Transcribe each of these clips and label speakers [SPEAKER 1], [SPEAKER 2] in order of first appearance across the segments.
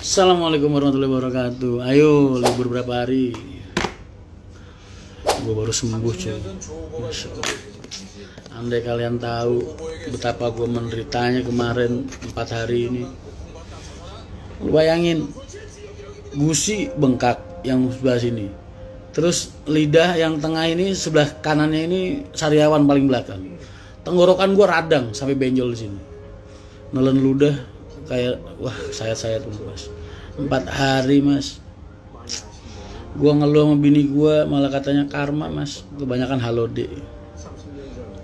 [SPEAKER 1] Assalamualaikum warahmatullahi wabarakatuh. Ayo libur berapa hari? Gue baru sembuh cuy. Masya Allah. Andai kalian tahu betapa gue menderitanya kemarin 4 hari ini. Lu bayangin, gusi bengkak yang sebelah sini. Terus lidah yang tengah ini sebelah kanannya ini sariawan paling belakang. Tenggorokan gue radang sampai benjol di sini. Nelen ludah kayak wah sayat-sayat mas. 4 hari mas. Gua ngeluh sama bini gua malah katanya karma mas, kebanyakan halode.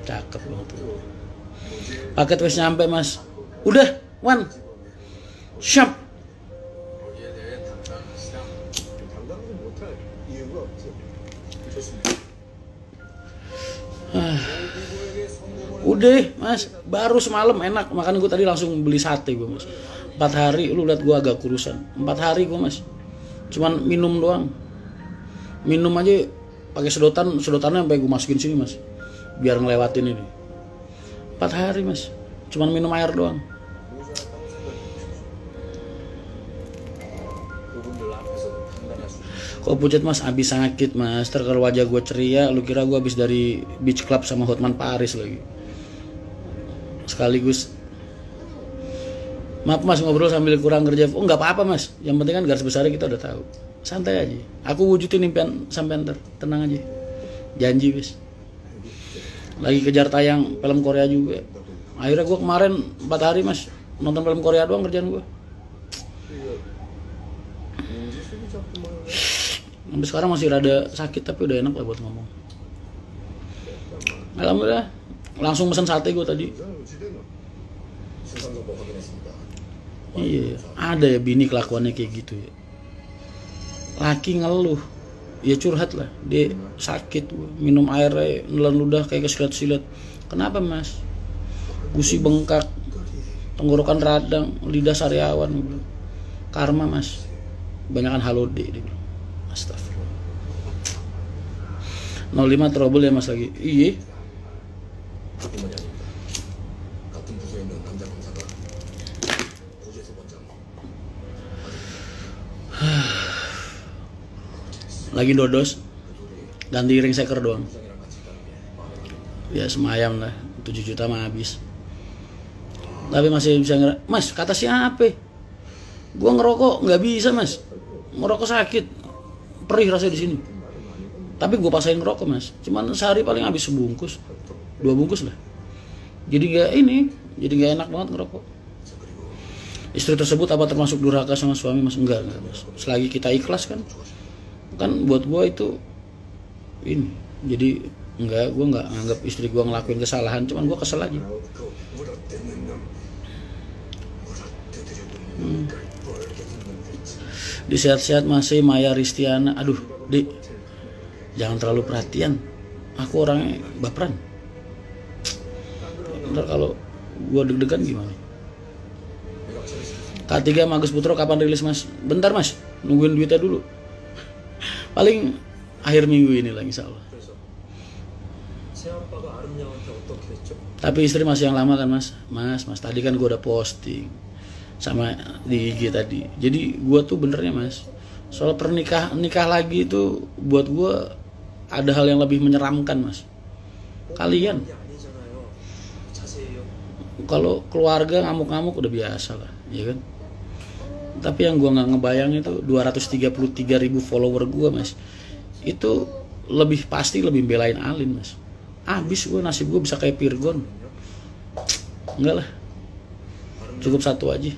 [SPEAKER 1] Cakep banget. Paket wes nyampe mas. Udah, Wan. Siap. Udah mas, baru semalam enak. Makanya gue tadi langsung beli sate gue mas. 4 hari lu lihat gue agak kurusan. 4 hari gue mas, cuman minum doang. Minum aja pakai sedotannya sampai gue masukin sini mas, biar ngelewatin ini. 4 hari mas, cuman minum air doang. Kok pucat mas, abis sakit mas. Terkal wajah gue ceria, lu kira gue abis dari beach club sama Hotman Paris lagi. Sekaligus maaf mas ngobrol sambil kurang kerja. Oh nggak apa-apa mas, yang penting kan garis besarnya kita udah tahu. Santai aja, aku wujudin impian sampai ntar, tenang aja. Janji wis. Lagi kejar tayang film Korea juga. Akhirnya gue kemarin 4 hari mas nonton film Korea doang kerjaan gue. Sampai sekarang masih rada sakit tapi udah enak lah buat ngomong. Alhamdulillah, langsung pesen sate gue tadi. Iya, ada ya bini kelakuannya kayak gitu ya. Laki ngeluh, ya curhat lah. Dia sakit, minum airnya nelan ludah kayak kesilat-silat. Kenapa mas? Gusi bengkak, tenggorokan radang, lidah sariawan. Karma mas, banyakan halode. Astagfirullah. 05 trouble ya mas lagi. Iya. Lagi dodos, ganti ring seker doang. Ya semayam lah, 7 juta mah habis. Tapi masih bisa mas kata siapa? Gua ngerokok nggak bisa mas, ngerokok sakit, perih rasanya di sini. Tapi gua paksain ngerokok mas, cuman sehari paling habis sebungkus, 2 bungkus lah. Jadi nggak enak banget ngerokok. Istri tersebut apa termasuk durhaka sama suami mas? Enggak mas. Selagi kita ikhlas kan buat gue itu ini. Jadi gue nggak anggap istri gue ngelakuin kesalahan, cuman gue kesel aja. Di sehat-sehat masih Maya Ristiana. Aduh Dik, jangan terlalu perhatian, aku orangnya baperan. Ntar kalau gue deg-degan gimana? K3 Agus Putro kapan rilis mas? Bentar mas, nungguin duitnya dulu. Paling akhir minggu ini lah insya Allah. Tapi istri masih yang lama kan mas? Mas tadi kan gue udah posting sama di IG tadi. Jadi gue tuh benernya mas, soal nikah lagi itu buat gue ada hal yang lebih menyeramkan mas. Kalian kalau keluarga ngamuk-ngamuk udah biasa lah, ya kan? Tapi yang gue nggak ngebayang itu 233.000 follower gue mas, itu lebih pasti lebih belain Alin mas. Abis gue, nasib gue bisa kayak Virgon. Enggak lah, cukup 1 aja.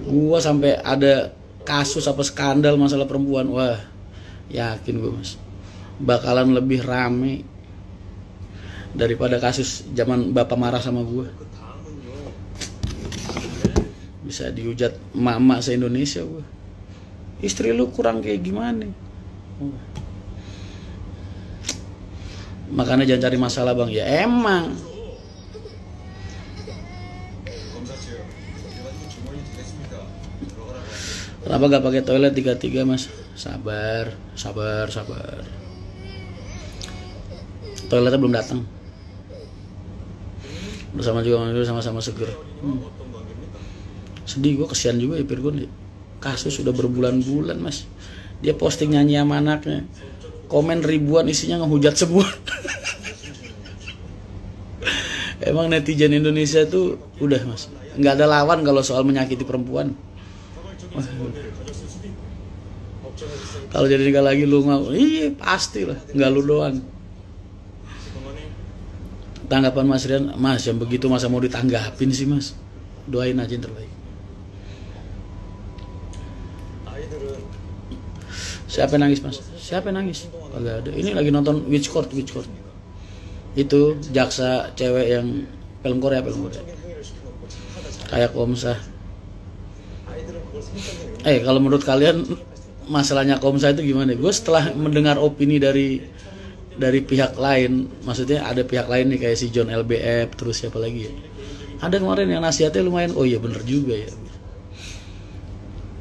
[SPEAKER 1] Gue sampai ada kasus apa skandal masalah perempuan, wah yakin gue mas bakalan lebih rame daripada kasus zaman bapak marah sama gue. Bisa dihujat mama se-Indonesia gue. Istri lu kurang kayak gimana? Makanya jangan cari masalah bang. Ya emang. Kenapa gak pakai toilet 33 mas? Sabar. Toiletnya belum datang. bersama juga sama-sama seger. Sedih gue, kesian juga ya Virgon ya. Kasus sudah berbulan-bulan mas. Dia posting nyanyi sama anaknya, komen ribuan isinya ngehujat semua. Emang netizen Indonesia tuh udah mas, nggak ada lawan kalau soal menyakiti perempuan. Kalau jadi nikah lagi lu mau, iya pasti lah, nggak lu doang. Tanggapan Mas Rian, mas yang begitu masa mau ditanggapin sih mas. Doain aja yang terbaik. Siapa yang nangis mas? Siapa yang nangis? Agak ada. Ini lagi nonton Witch Court. Itu jaksa cewek yang film Korea. Kayak Komsa. Kalau menurut kalian masalahnya Komsa itu gimana? Gue setelah mendengar opini dari pihak lain, maksudnya ada pihak lain nih kayak si John LBF, terus siapa lagi ya? Ada kemarin yang nasihatnya lumayan, oh iya bener juga ya.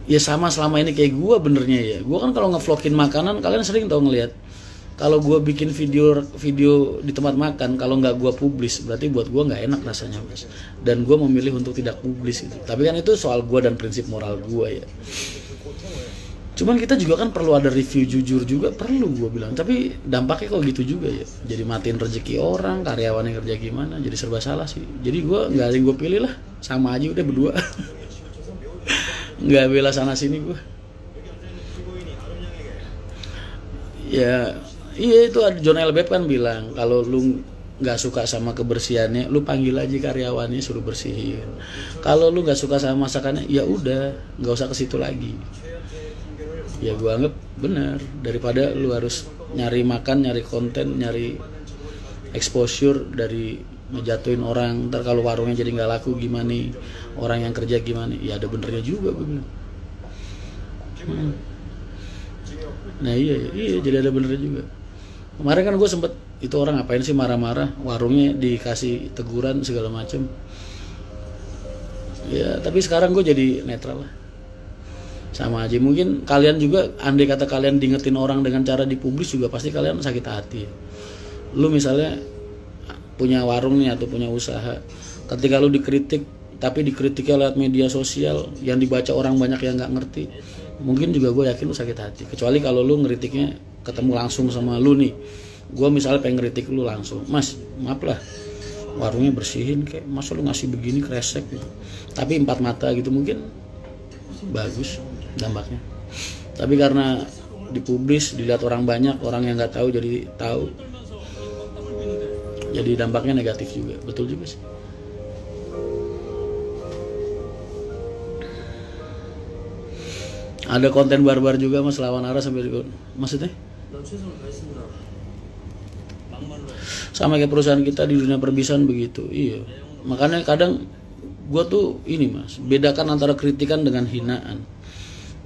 [SPEAKER 1] Ya sama selama ini kayak gue benernya ya. Gue kan kalau ngevlogin makanan, kalian sering tau ngeliat. Kalau gue bikin video di tempat makan, kalau nggak gue publis, berarti buat gue nggak enak rasanya mas. Dan gue memilih untuk tidak publis gitu. Tapi kan itu soal gue dan prinsip moral gue ya. Cuman kita juga kan perlu ada review jujur juga, perlu gue bilang. Tapi dampaknya kok gitu juga ya. Jadi matiin rezeki orang, karyawan yang kerja gimana, jadi serba salah sih. Jadi gue nggak ada yang gue pilih lah, sama aja udah berdua. Nggak bela sana sini gue. Ya, iya itu John LBF kan bilang kalau lu nggak suka sama kebersihannya, lu panggil aja karyawannya suruh bersihin. Kalau lu nggak suka sama masakannya, ya udah nggak usah ke situ lagi. Ya gue anggap benar, daripada lu harus nyari makan, nyari konten, nyari exposure dari ngejatuhin orang. Ntar kalau warungnya jadi nggak laku gimana, orang yang kerja gimana, ya ada benernya juga gue bilang. Nah iya jadi ada benernya juga. Kemarin kan gue sempet, itu orang ngapain sih marah-marah, warungnya dikasih teguran segala macem. Ya tapi sekarang gue jadi netral lah, sama aja. Mungkin kalian juga, andai kata kalian diingetin orang dengan cara dipublis juga pasti kalian sakit hati. Lu misalnya punya warung nih atau punya usaha, ketika lu dikritik, tapi dikritiknya lewat media sosial yang dibaca orang banyak yang nggak ngerti, mungkin juga gue yakin lu sakit hati. Kecuali kalau lu ngeritiknya ketemu langsung sama lu nih, gue misalnya pengen ngeritik lu langsung, mas maaf lah warungnya bersihin, kayak masa lu ngasih begini kresek gitu. Tapi empat mata gitu mungkin bagus dampaknya. Tapi karena dipublis, dilihat orang banyak, orang yang nggak tahu jadi tahu, jadi dampaknya negatif juga. Betul juga sih. Ada konten barbar juga mas, lawan arah sampai maksudnya sama kayak perusahaan kita di dunia perbisan begitu. Iya, makanya kadang gue tuh ini mas, bedakan antara kritikan dengan hinaan.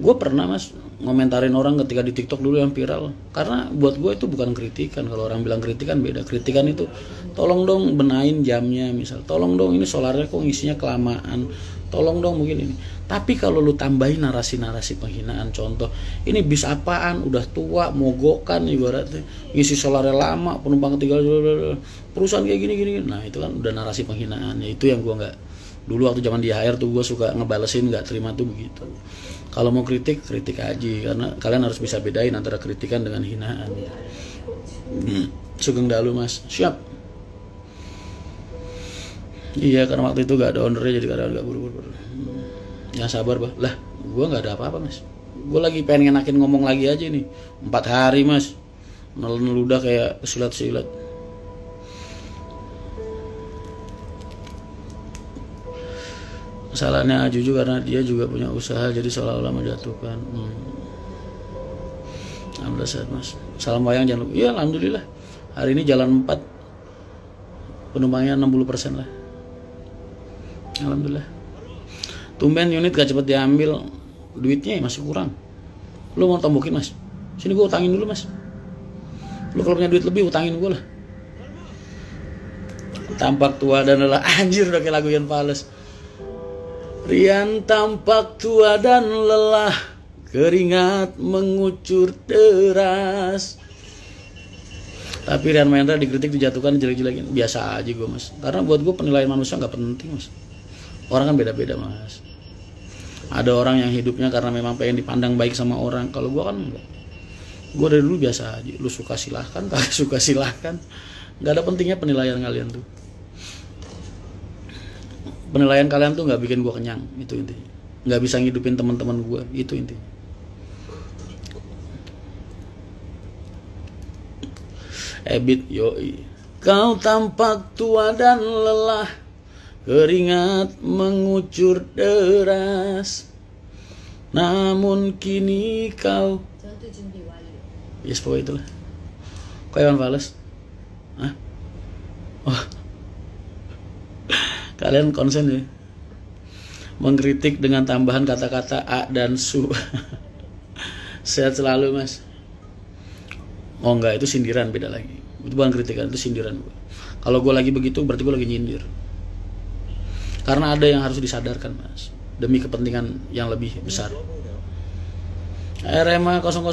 [SPEAKER 1] Gue pernah mas ngomentarin orang ketika di TikTok dulu yang viral, karena buat gue itu bukan kritikan. Kalau orang bilang kritikan beda. Kritikan itu tolong dong benain jamnya, misal tolong dong ini solarnya kok ngisinya kelamaan, tolong dong mungkin ini. Tapi kalau lu tambahin narasi-narasi penghinaan, contoh ini bis apaan udah tua mogokan ibaratnya, ngisi solarnya lama, penumpang tinggal perusahaan kayak gini, nah itu kan udah narasi penghinaan. Ya itu yang gue nggak, dulu waktu zaman di HR tuh gue suka ngebalesin, nggak terima tuh begitu. Kalau mau kritik aja, karena kalian harus bisa bedain antara kritikan dengan hinaan. Sugeng dalu mas, siap. Iya karena waktu itu gak ada ownernya, jadi kadang gak buru-buru. Ya sabar bah, lah gue gak ada apa-apa mas. Gue lagi pengen enakin ngomong lagi aja nih. 4 hari mas, nelen-ludah kayak silat-silat. Kesalahannya Juju karena dia juga punya usaha, jadi seolah-olah menjatuhkan. Alhamdulillah sehat mas. Salam wayang jangan lupa. Iya alhamdulillah. Hari ini jalan 4, penumpangnya 60% lah. Alhamdulillah. Tumben unit gak cepet diambil, duitnya masih kurang. Lu mau tombokin mas? Sini gue utangin dulu mas. Lu kalau punya duit lebih utangin gue lah. Tampak tua dan lelah. Anjir udah kayak lagu Ian Fales. Rian tampak tua dan lelah, keringat mengucur deras. Tapi Rian Mahendra dikritik, dijatuhkan, jelek-jelekin, biasa aja gue mas. Karena buat gue penilaian manusia nggak penting mas. Orang kan beda-beda mas. Ada orang yang hidupnya karena memang pengen dipandang baik sama orang. Kalau gue kan enggak. Gue dari dulu biasa aja. Lu suka silahkan, kagak suka silahkan. Nggak ada pentingnya penilaian kalian tuh. Penilaian kalian tuh nggak bikin gue kenyang. Itu intinya. Nggak bisa ngidupin teman-teman gue. Itu intinya. Ebit yoi. Kau tampak tua dan lelah, keringat mengucur deras, namun kini kau. Yes, pokoknya itulah. Kau Iwan Fals? Hah? Oh. Kalian konsen ya? Mengkritik dengan tambahan kata-kata a dan su. Sehat selalu mas. Oh enggak, itu sindiran, beda lagi. Itu bukan kritikan, itu sindiran gue. Kalau gue lagi begitu berarti gue lagi nyindir. Karena ada yang harus disadarkan mas, demi kepentingan yang lebih besar. RMA 005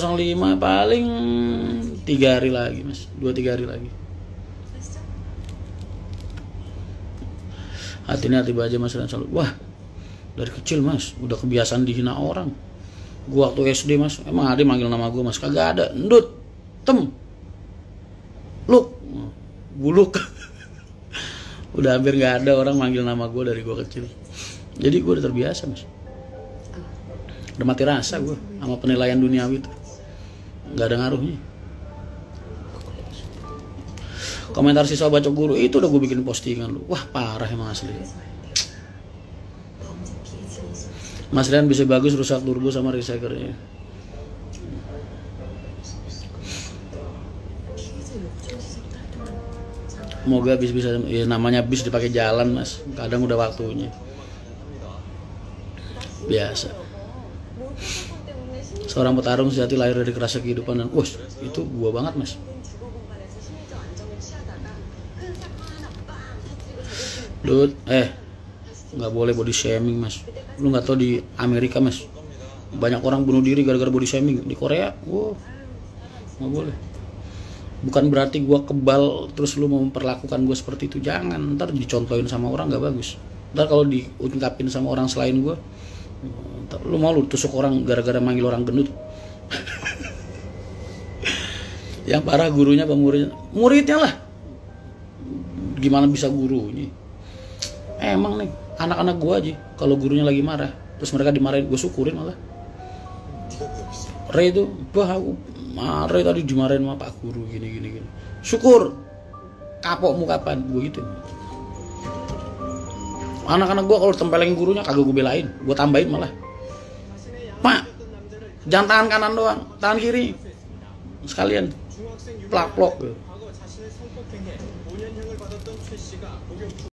[SPEAKER 1] paling 3 hari lagi mas, 2-3 hari lagi. Hati ini hati baja mas, dan selalu. Wah, dari kecil mas udah kebiasaan dihina orang. Gue waktu SD mas, emang ada manggil nama gue mas? Kagak ada. Ndut, tem, luk, buluk. Udah hampir nggak ada orang manggil nama gue dari gue kecil. Jadi gue udah terbiasa mas. Udah mati rasa gue sama penilaian duniawi itu. Nggak ada ngaruhnya. Komentar siswa bacok guru itu udah gue bikin postingan lu. Wah parah emang asli. Mas Rian bisa bagus, rusak turbo sama recyclernya. Semoga bis bisa, ya namanya bis dipakai jalan mas, kadang udah waktunya. Biasa. Seorang petarung sejati lahir dari kerasa kehidupan dan itu gua banget mas. Dude, nggak boleh body shaming mas. Lu nggak tahu di Amerika mas, banyak orang bunuh diri gara-gara body shaming. Di Korea, nggak boleh. Bukan berarti gue kebal terus lu mau memperlakukan gue seperti itu, jangan. Ntar dicontohin sama orang nggak bagus. Ntar kalau diungkapin sama orang selain gue, lu mau lu tusuk orang gara-gara manggil orang gendut. Yang parah gurunya apa muridnya lah. Gimana bisa gurunya? Emang nih anak-anak gue aja kalau gurunya lagi marah terus mereka dimarahin, gue syukurin malah. Re itu aku marah tadi dimarahin sama pak guru gini. Syukur kapokmu kapan? Gue gitu. Anak-anak gue kalau tempelin gurunya kagak gue belain, gue tambahin malah. Pak, jangan tangan kanan doang, tangan kiri sekalian plak-plok.